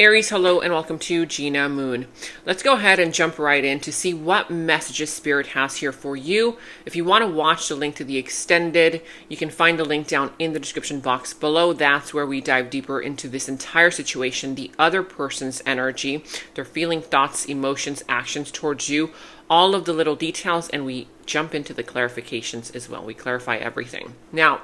Aries, hello and welcome to Gena Moon. Let's go ahead and jump right in to see what messages Spirit has here for you. If you want to watch the link to the extended, you can find the link down in the description box below. That's where we dive deeper into this entire situation, the other person's energy, their feeling, thoughts, emotions, actions towards you, all of the little details, and we jump into the clarifications as well. We clarify everything. Now,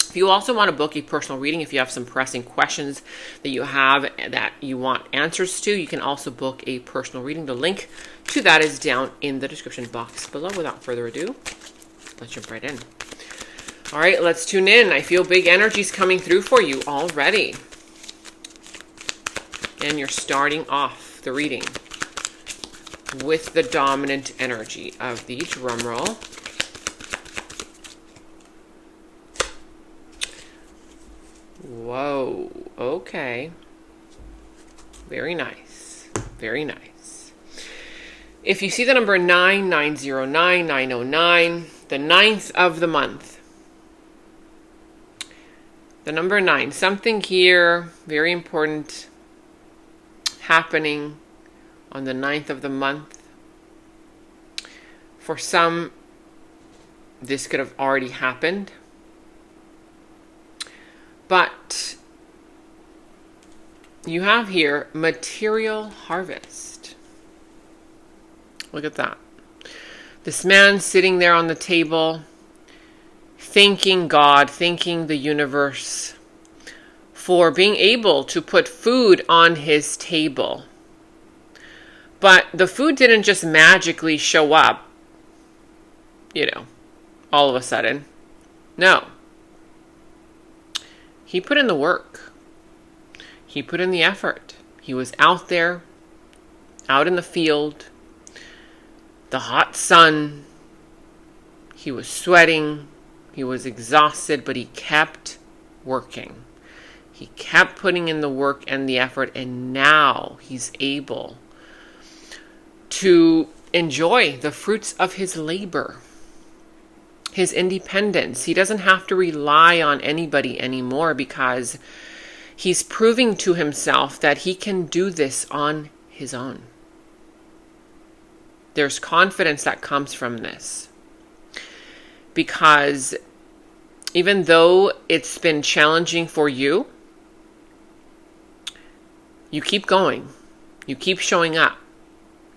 if you also want to book a personal reading, if you have some pressing questions that you have that you want answers to, you can also book a personal reading. The link to that is down in the description box below. Without further ado, let's jump right in. All right, let's tune in. I feel big energies coming through for you already. And you're starting off the reading with the dominant energy of the drum roll. Whoa, okay. Very nice. Very nice. If you see the number 9909, 909, the 9th of the month. The number 9, something here very important happening on the 9th of the month. For some, this could have already happened. But you have here material harvest. Look at that. This man sitting there on the table, thanking God, thanking the universe for being able to put food on his table. But the food didn't just magically show up, all of a sudden. No. He put in the work. He put in the effort. He was out there, out in the field, the hot sun. He was sweating. He was exhausted, but he kept working. He kept putting in the work and the effort, and now he's able to enjoy the fruits of his labor. His independence. He doesn't have to rely on anybody anymore because he's proving to himself that he can do this on his own. There's confidence that comes from this. Because even though it's been challenging for you, you keep going. You keep showing up.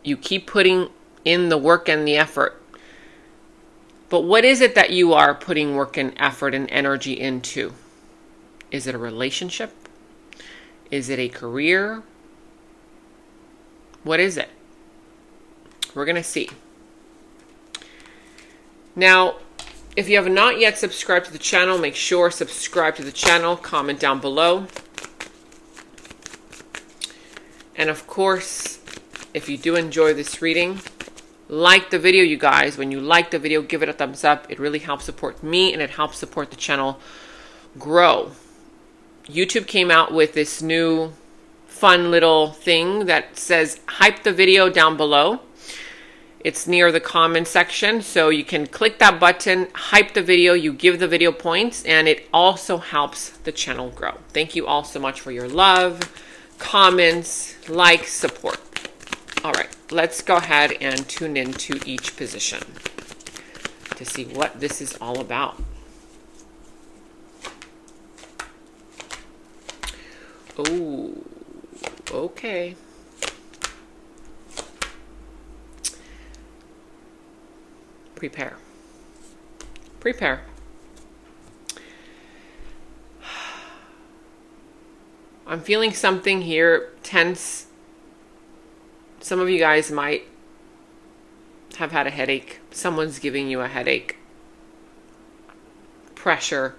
You keep putting in the work and the effort. But what is it that you are putting work and effort and energy into? Is it a relationship? Is it a career? What is it? We're going to see. Now, if you have not yet subscribed to the channel, make sure subscribe to the channel, comment down below. And of course, if you do enjoy this reading, like the video, you guys. When you like the video, give it a thumbs up. It really helps support me and it helps support the channel grow. YouTube came out with this new fun little thing that says hype the video down below. It's near the comment section, so you can click that button, hype the video, you give the video points, and it also helps the channel grow. Thank you all so much for your love, comments, likes, support. All right, let's go ahead and tune into each position to see what this is all about. Oh, okay. Prepare. Prepare. I'm feeling something here tense. Some of you guys might have had a headache. Someone's giving you a headache. Pressure.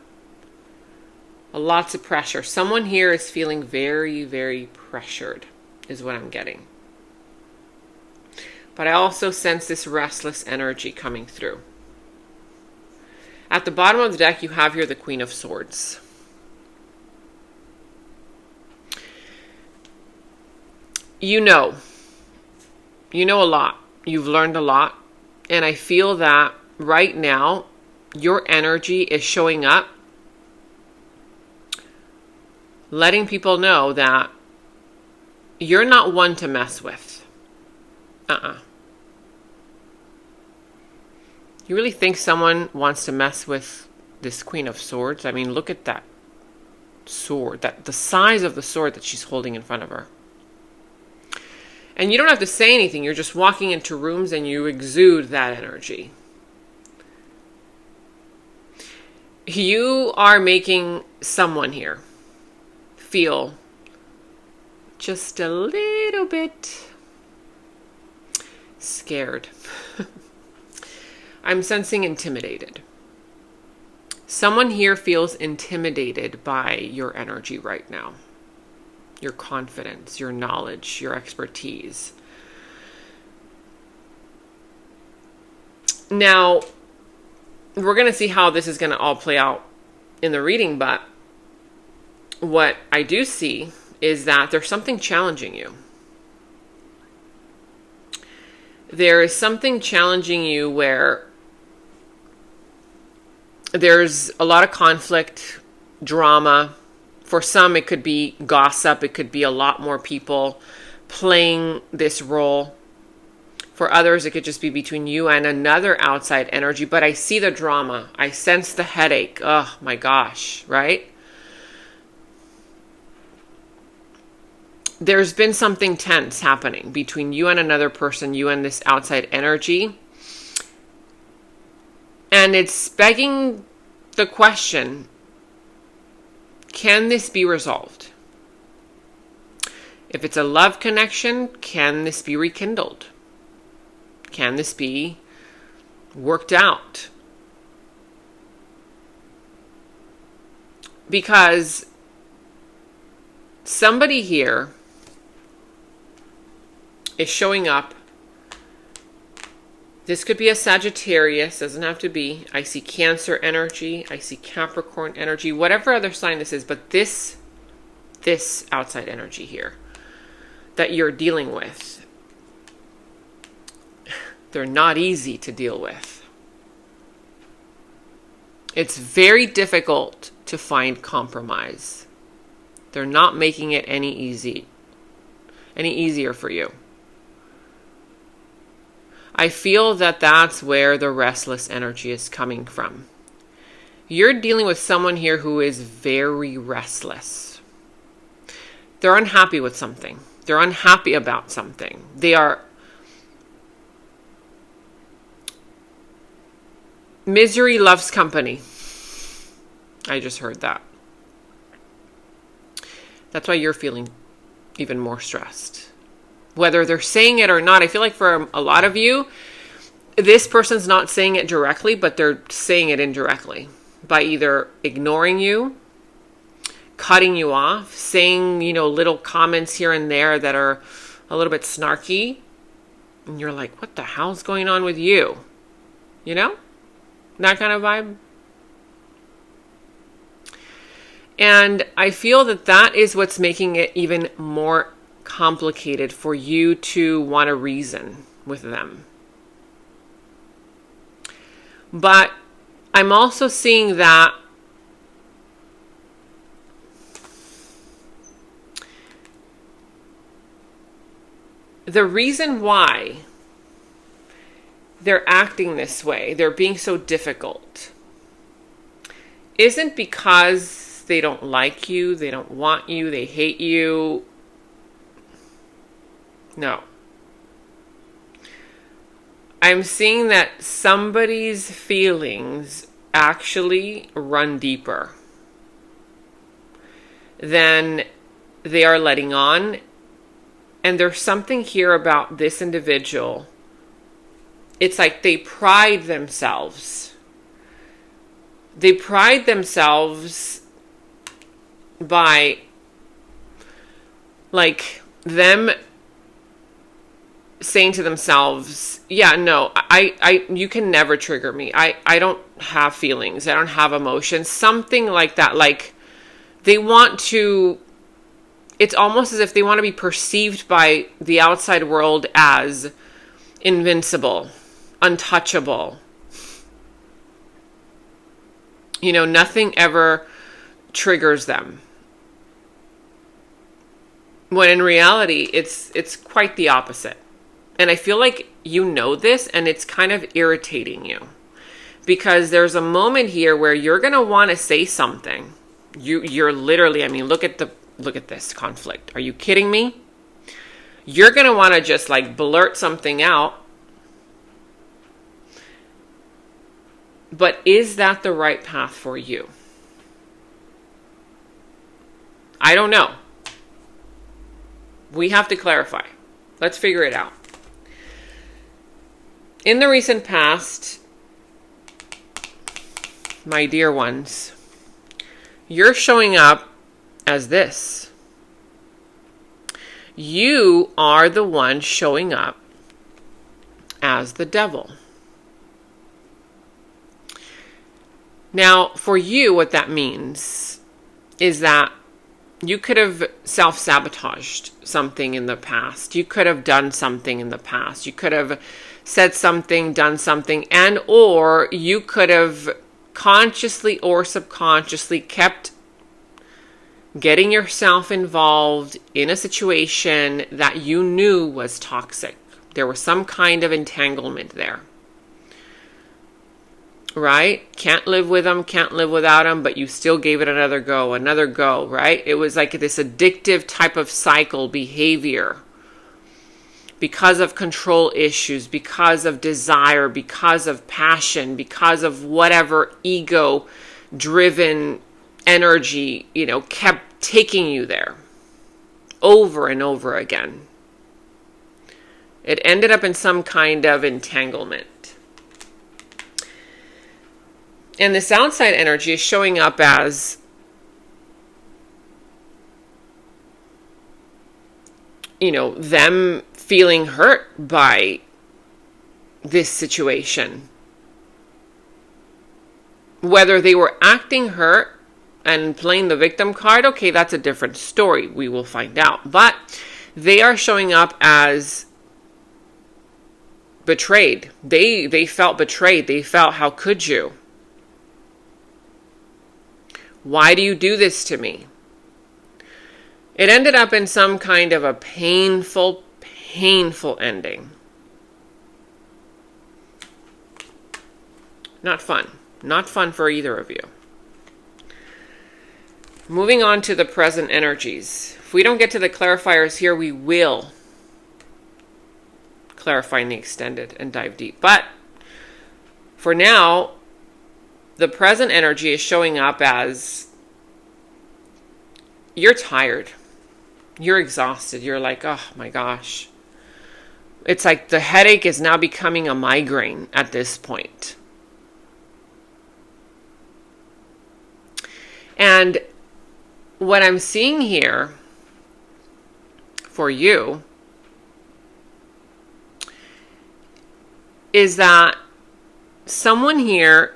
Lots of pressure. Someone here is feeling very, very pressured, is what I'm getting. But I also sense this restless energy coming through. At the bottom of the deck, you have here the Queen of Swords. You know a lot. You've learned a lot. And I feel that right now, your energy is showing up, letting people know that You're not one to mess with. You really think someone wants to mess with this Queen of Swords? I mean, look at that sword, the size of the sword that she's holding in front of her. And you don't have to say anything. You're just walking into rooms and you exude that energy. You are making someone here feel just a little bit scared. I'm sensing intimidated. Someone here feels intimidated by your energy right now. Your confidence, your knowledge, your expertise. Now, we're going to see how this is going to all play out in the reading, but what I do see is that there's something challenging you. There is something challenging you where there's a lot of conflict, drama. For some, it could be gossip. It could be a lot more people playing this role. For others, it could just be between you and another outside energy. But I see the drama. I sense the headache. Oh my gosh, right? There's been something tense happening between you and another person, you and this outside energy. And it's begging the question, can this be resolved? If it's a love connection, can this be rekindled? Can this be worked out? Because somebody here is showing up. This could be a Sagittarius, doesn't have to be. I see Cancer energy, I see Capricorn energy, whatever other sign this is, but this outside energy here that you're dealing with, they're not easy to deal with. It's very difficult to find compromise. They're not making it any easier for you. I feel that that's where the restless energy is coming from. You're dealing with someone here who is very restless. They're unhappy with something. They're unhappy about something. Misery loves company. I just heard that. That's why you're feeling even more stressed. Whether they're saying it or not, I feel like for a lot of you, this person's not saying it directly, but they're saying it indirectly by either ignoring you, cutting you off, saying, little comments here and there that are a little bit snarky. And you're like, what the hell's going on with you? That kind of vibe. And I feel that is what's making it even more complicated for you to want to reason with them. But I'm also seeing that the reason why they're acting this way, they're being so difficult, isn't because they don't like you, they don't want you, they hate you. No. I'm seeing that somebody's feelings actually run deeper than they are letting on. And there's something here about this individual. It's like they pride themselves. They pride themselves by them saying to themselves, yeah, no, you can never trigger me. I don't have feelings. I don't have emotions. Something like that. Like they want to, it's almost as if they want to be perceived by the outside world as invincible, untouchable. Nothing ever triggers them. When in reality, it's quite the opposite. And I feel like you know this, and it's kind of irritating you. Because there's a moment here where you're going to want to say something. You're literally, I mean, look at this conflict. Are you kidding me? You're going to want to just like blurt something out. But is that the right path for you? I don't know. We have to clarify. Let's figure it out. In the recent past, my dear ones, you're showing up as this. You are the one showing up as the devil. Now, for you, what that means is that you could have self-sabotaged something in the past. You could have done something in the past. You could have said something, done something, and or you could have consciously or subconsciously kept getting yourself involved in a situation that you knew was toxic. There was some kind of entanglement there. Right? Can't live with them, can't live without them, but you still gave it another go, right? It was like this addictive type of cycle behavior because of control issues, because of desire, because of passion, because of whatever ego-driven energy, kept taking you there over and over again. It ended up in some kind of entanglement. And this outside energy is showing up as, them feeling hurt by this situation. Whether they were acting hurt and playing the victim card, okay, that's a different story. We will find out. But they are showing up as betrayed. They felt betrayed. They felt, how could you? Why do you do this to me? It ended up in some kind of a painful ending. Not fun. Not fun for either of you. Moving on to the present energies. If we don't get to the clarifiers here, we will clarify in the extended and dive deep. But for now, the present energy is showing up as you're tired. You're exhausted. You're like, oh my gosh. It's like the headache is now becoming a migraine at this point. And what I'm seeing here for you is that someone here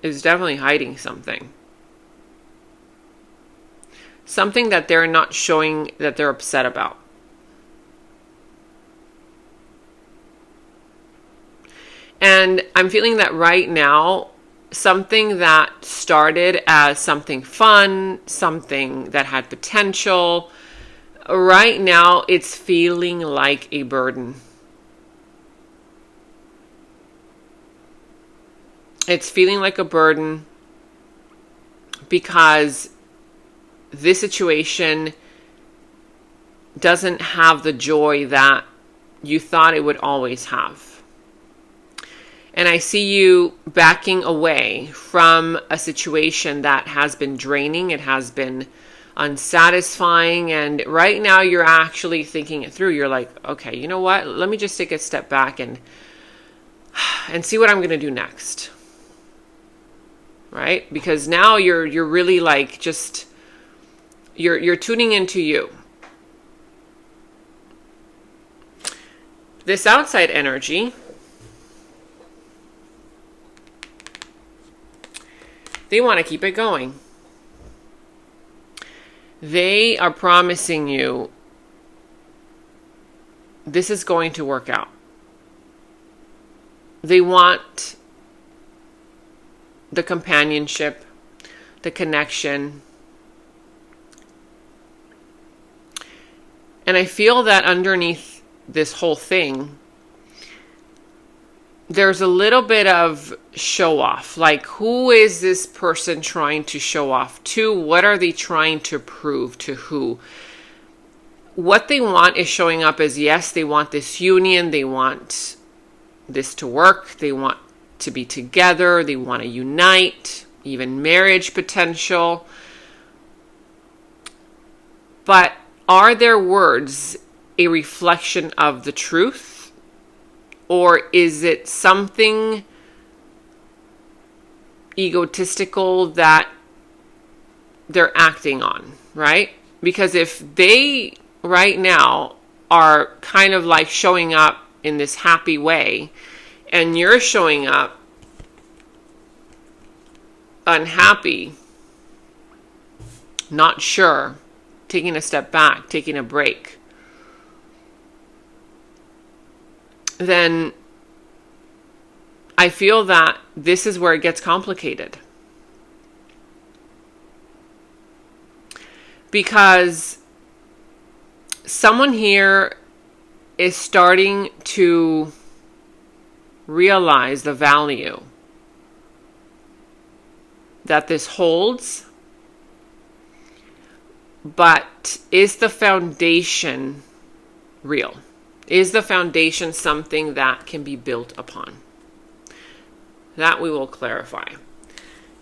is definitely hiding something. Something that they're not showing that they're upset about. And I'm feeling that right now, something that started as something fun, something that had potential, right now it's feeling like a burden. It's feeling like a burden because this situation doesn't have the joy that you thought it would always have. And I see you backing away from a situation that has been draining. It has been unsatisfying. And right now you're actually thinking it through. You're like, okay, you know what? Let me just take a step back and see what I'm going to do next. Right? Because now you're really like just, you're tuning into you. This outside energy, they want to keep it going. They are promising you this is going to work out. They want the companionship, the connection. And I feel that underneath this whole thing, there's a little bit of show off. Like, who is this person trying to show off to? What are they trying to prove to who? What they want is showing up as, yes, they want this union. They want this to work. They want to be together. They want to unite, even marriage potential. But are their words a reflection of the truth? Or is it something egotistical that they're acting on, right? Because if they right now are kind of like showing up in this happy way, and you're showing up unhappy, not sure, taking a step back, taking a break, then I feel that this is where it gets complicated. Because someone here is starting to realize the value that this holds, but is the foundation real? Is the foundation something that can be built upon? That we will clarify.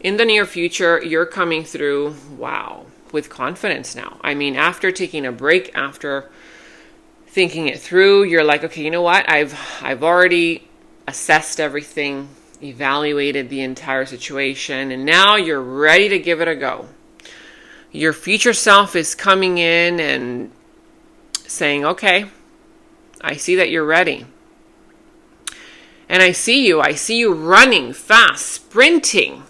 In the near future, you're coming through, wow, with confidence now. I mean, after taking a break, after thinking it through, you're like, okay, you know what? I've already assessed everything, evaluated the entire situation, and now you're ready to give it a go. Your future self is coming in and saying, okay, I see that you're ready. And I see you running fast, sprinting.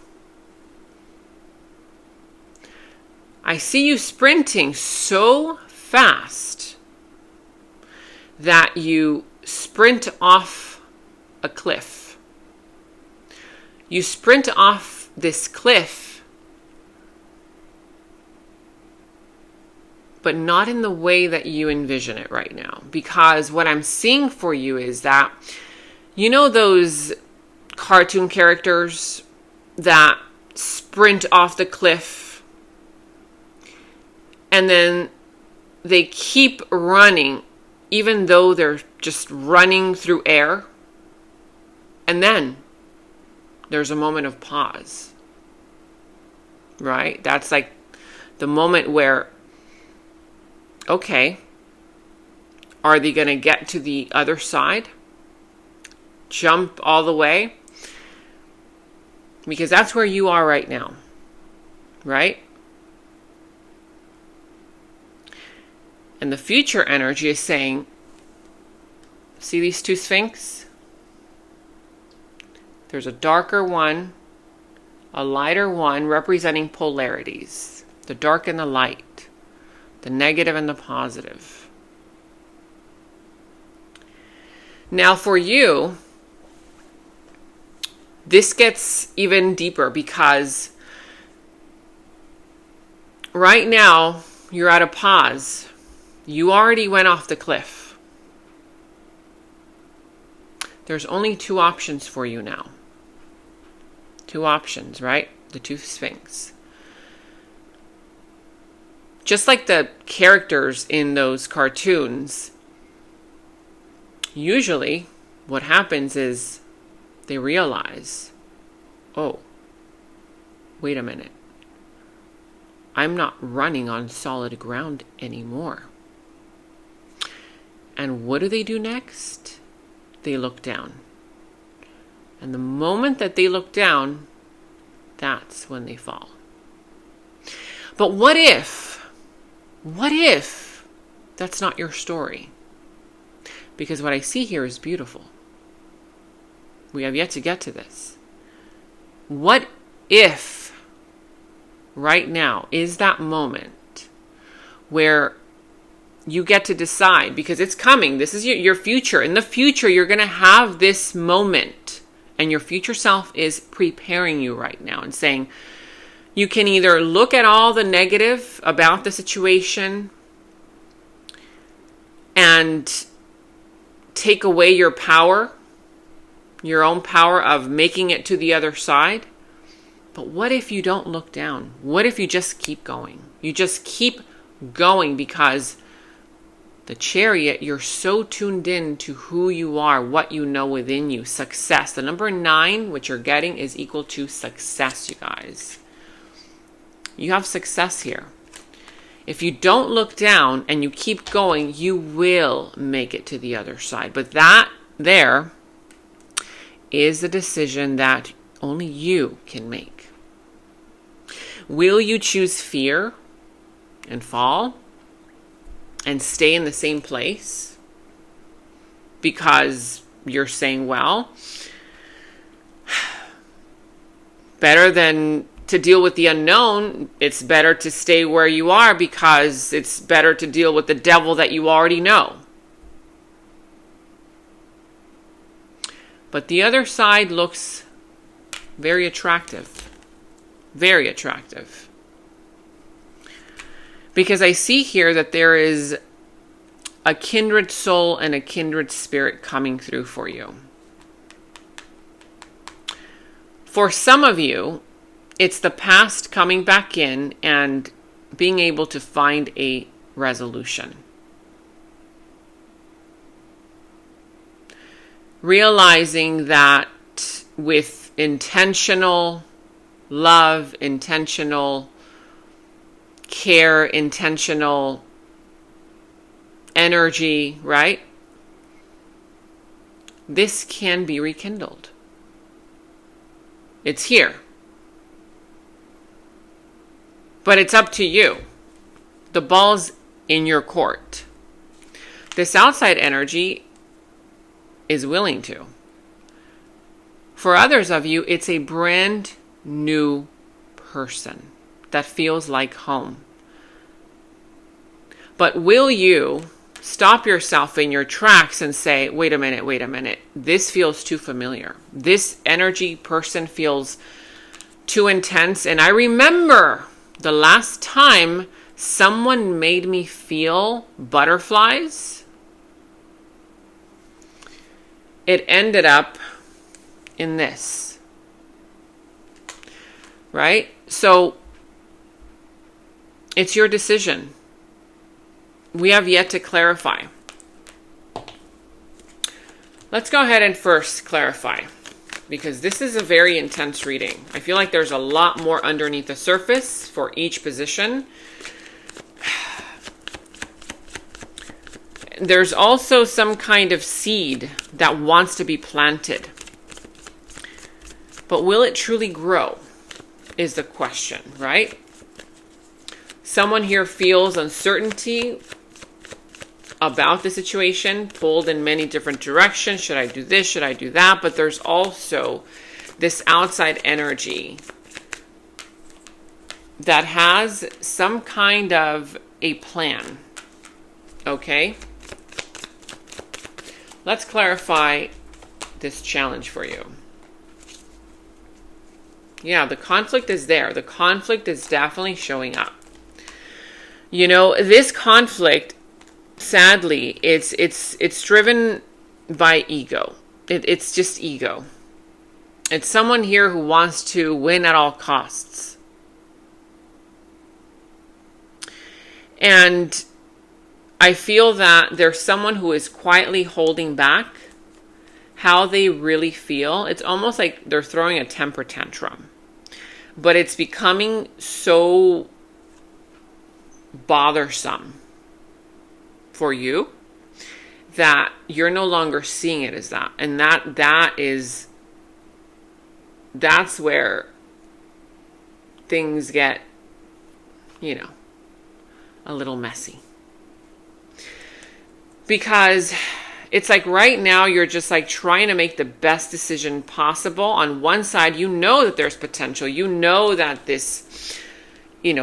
I see you sprinting so fast that you sprint off a cliff. You sprint off this cliff, but not in the way that you envision it right now. Because what I'm seeing for you is that, you know those cartoon characters that sprint off the cliff and then they keep running even though they're just running through air? And then there's a moment of pause, right? That's like the moment where, okay, are they going to get to the other side? Jump all the way? Because that's where you are right now, right? And the future energy is saying, see these two Sphinx? There's a darker one, a lighter one, representing polarities. The dark and the light. The negative and the positive. Now for you, this gets even deeper because right now you're at a pause. You already went off the cliff. There's only two options for you now. Two options, right? The two Sphinx. Just like the characters in those cartoons, usually what happens is they realize, oh, wait a minute. I'm not running on solid ground anymore. And what do they do next? They look down. And the moment that they look down, that's when they fall. But what if that's not your story? Because what I see here is beautiful. We have yet to get to this. What if right now is that moment where you get to decide, because it's coming. This is your future. In the future, you're going to have this moment, and your future self is preparing you right now and saying, you can either look at all the negative about the situation and take away your power, your own power of making it to the other side. But what if you don't look down? What if you just keep going? You just keep going because the Chariot, you're so tuned in to who you are, what you know within you, success. The number 9, which you're getting, is equal to success, you guys. You have success here. If you don't look down and you keep going, you will make it to the other side. But that there is a decision that only you can make. Will you choose fear and fall and stay in the same place because you're saying, well, better than to deal with the unknown, it's better to stay where you are because it's better to deal with the devil that you already know. But the other side looks very attractive. Very attractive. Because I see here that there is a kindred soul and a kindred spirit coming through for you. For some of you, it's the past coming back in and being able to find a resolution. Realizing that with intentional love, intentional care, intentional energy, right? This can be rekindled. It's here. But it's up to you. The ball's in your court. This outside energy is willing to. For others of you, it's a brand new person that feels like home. But will you stop yourself in your tracks and say, wait a minute, this feels too familiar. This energy person feels too intense. And I remember the last time someone made me feel butterflies, it ended up in this, right? So it's your decision. We have yet to clarify. Let's go ahead and first clarify, because this is a very intense reading. I feel like there's a lot more underneath the surface for each position. There's also some kind of seed that wants to be planted. But will it truly grow is the question, right? Someone here feels uncertainty about the situation, pulled in many different directions. Should I do this? Should I do that? But there's also this outside energy that has some kind of a plan. Okay? Let's clarify this challenge for you. Yeah, the conflict is there. The conflict is definitely showing up. You know, this conflict, sadly, it's driven by ego. It's just ego. It's someone here who wants to win at all costs. And I feel that there's someone who is quietly holding back how they really feel. It's almost like they're throwing a temper tantrum. But it's becoming so bothersome for you that you're no longer seeing it as that. And that's where things get, a little messy. Because it's like right now you're just like trying to make the best decision possible. On one side, you know that there's potential. You know that this,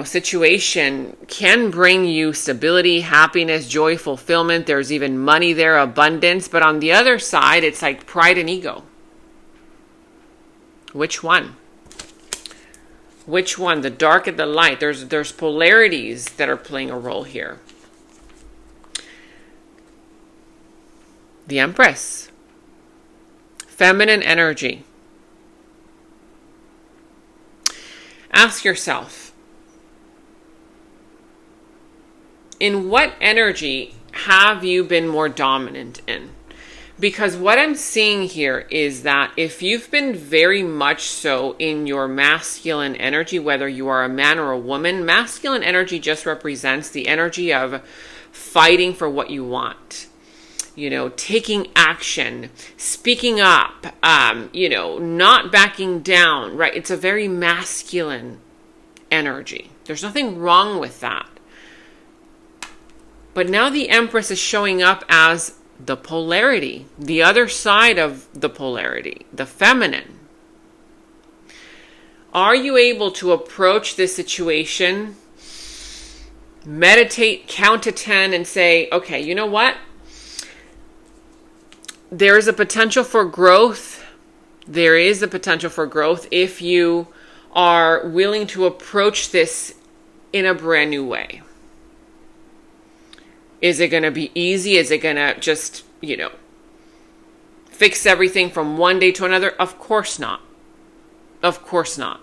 situation can bring you stability, happiness, joy, fulfillment. There's even money there, abundance. But on the other side, it's like pride and ego. Which one? Which one? The dark and the light. There's polarities that are playing a role here. The Empress. Feminine energy. Ask yourself, in what energy have you been more dominant in? Because what I'm seeing here is that if you've been very much so in your masculine energy, whether you are a man or a woman, masculine energy just represents the energy of fighting for what you want. You know, taking action, speaking up, not backing down, right? It's a very masculine energy. There's nothing wrong with that. But now the Empress is showing up as the polarity, the other side of the polarity, the feminine. Are you able to approach this situation, meditate, count to 10, and say, okay, you know what? There is a potential for growth. There is a potential for growth if you are willing to approach this in a brand new way. Is it going to be easy? Is it going to just, fix everything from one day to another? Of course not. Of course not.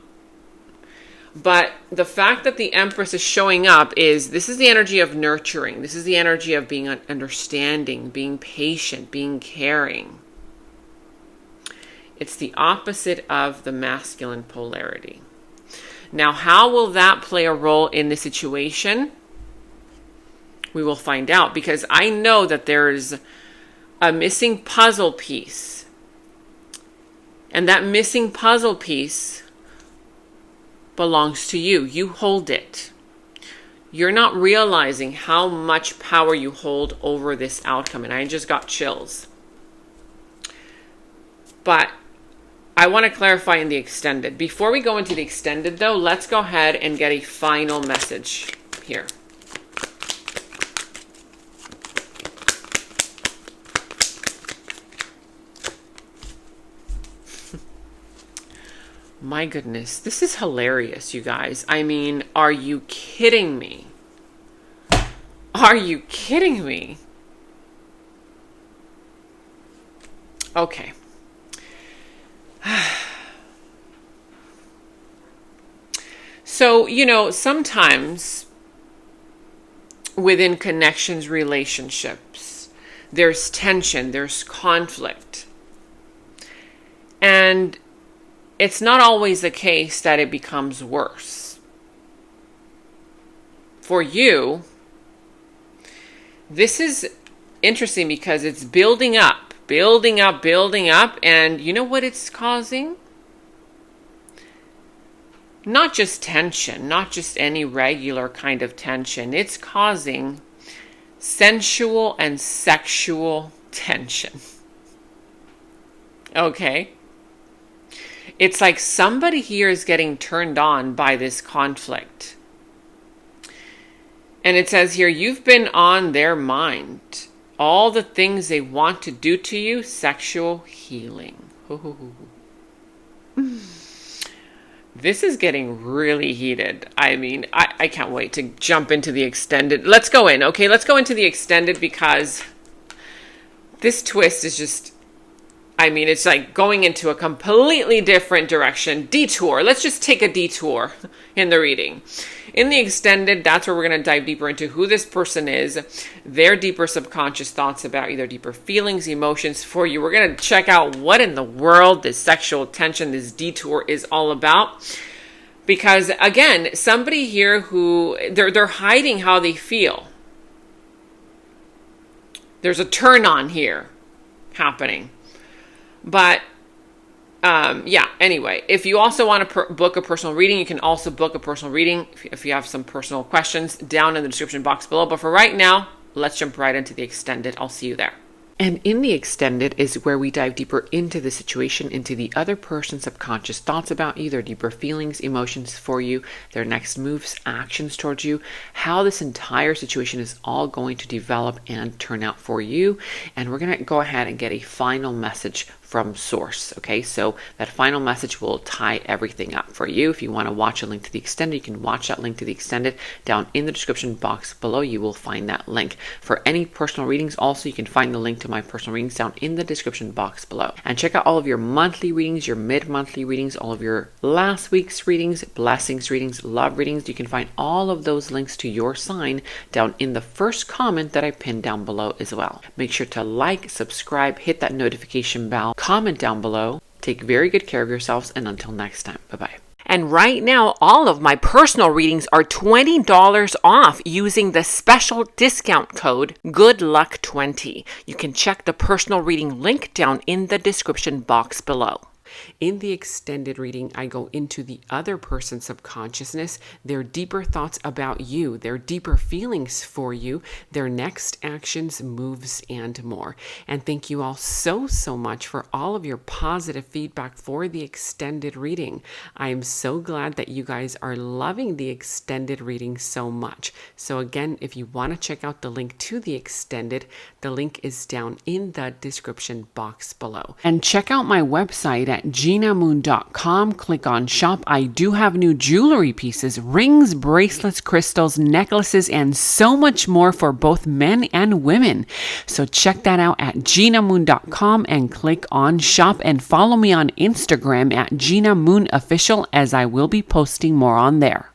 But the fact that the Empress is showing up this is the energy of nurturing. This is the energy of being understanding, being patient, being caring. It's the opposite of the masculine polarity. Now, how will that play a role in the situation? We will find out, because I know that there's a missing puzzle piece. And that missing puzzle piece belongs to you. You hold it. You're not realizing how much power you hold over this outcome. And I just got chills. But I want to clarify in the extended. Before we go into the extended, though, let's go ahead and get a final message here. My goodness, this is hilarious, you guys. I mean, are you kidding me? Are you kidding me? Okay. So, sometimes within connections, relationships, there's tension, there's conflict. And it's not always the case that it becomes worse. For you, this is interesting because it's building up. And you know what it's causing? Not just tension, not just any regular kind of tension. It's causing sensual and sexual tension. Okay? It's like somebody here is getting turned on by this conflict. And it says here, you've been on their mind. All the things they want to do to you, sexual healing. This is getting really heated. I mean, I can't wait to jump into the extended. Let's go in, okay? Let's go into the extended because this twist is just... it's like going into a completely different direction. Detour. Let's just take a detour in the reading. In the extended, that's where we're going to dive deeper into who this person is, their deeper subconscious thoughts about you, their deeper feelings, emotions for you. We're going to check out what in the world this sexual tension, this detour is all about. Because again, somebody here who they're hiding how they feel. There's a turn on here happening. But, anyway, if you also want to book a personal reading, you can also book a personal reading if you have some personal questions down in the description box below. But for right now, let's jump right into the extended. I'll see you there. And in the extended is where we dive deeper into the situation, into the other person's subconscious thoughts about you, their deeper feelings, emotions for you, their next moves, actions towards you, how this entire situation is all going to develop and turn out for you. And we're going to go ahead and get a final message from source. Okay, so that final message will tie everything up for you. If you want to watch a link to the extended, you can watch that link to the extended down in the description box below. You will find that link. For any personal readings, also you can find the link to my personal readings down in the description box below. And check out all of your monthly readings, your mid-monthly readings, all of your last week's readings, blessings readings, love readings. You can find all of those links to your sign down in the first comment that I pinned down below as well. Make sure to like, subscribe, hit that notification bell, comment down below. Take very good care of yourselves, and until next time, bye-bye. And right now, all of my personal readings are $20 off using the special discount code GOODLUCK20. You can check the personal reading link down in the description box below. In the extended reading, I go into the other person's subconsciousness, their deeper thoughts about you, their deeper feelings for you, their next actions, moves, and more. And thank you all so much for all of your positive feedback for the extended reading. I am so glad that you guys are loving the extended reading so much. So again, if you want to check out the link to the extended, the link is down in the description box below. And check out my website at genamoon.com. Click on shop. I do have new jewelry pieces, rings, bracelets, crystals, necklaces, and so much more for both men and women. So check that out at genamoon.com and click on shop, and follow me on Instagram at Gena Moon Official, as I will be posting more on there.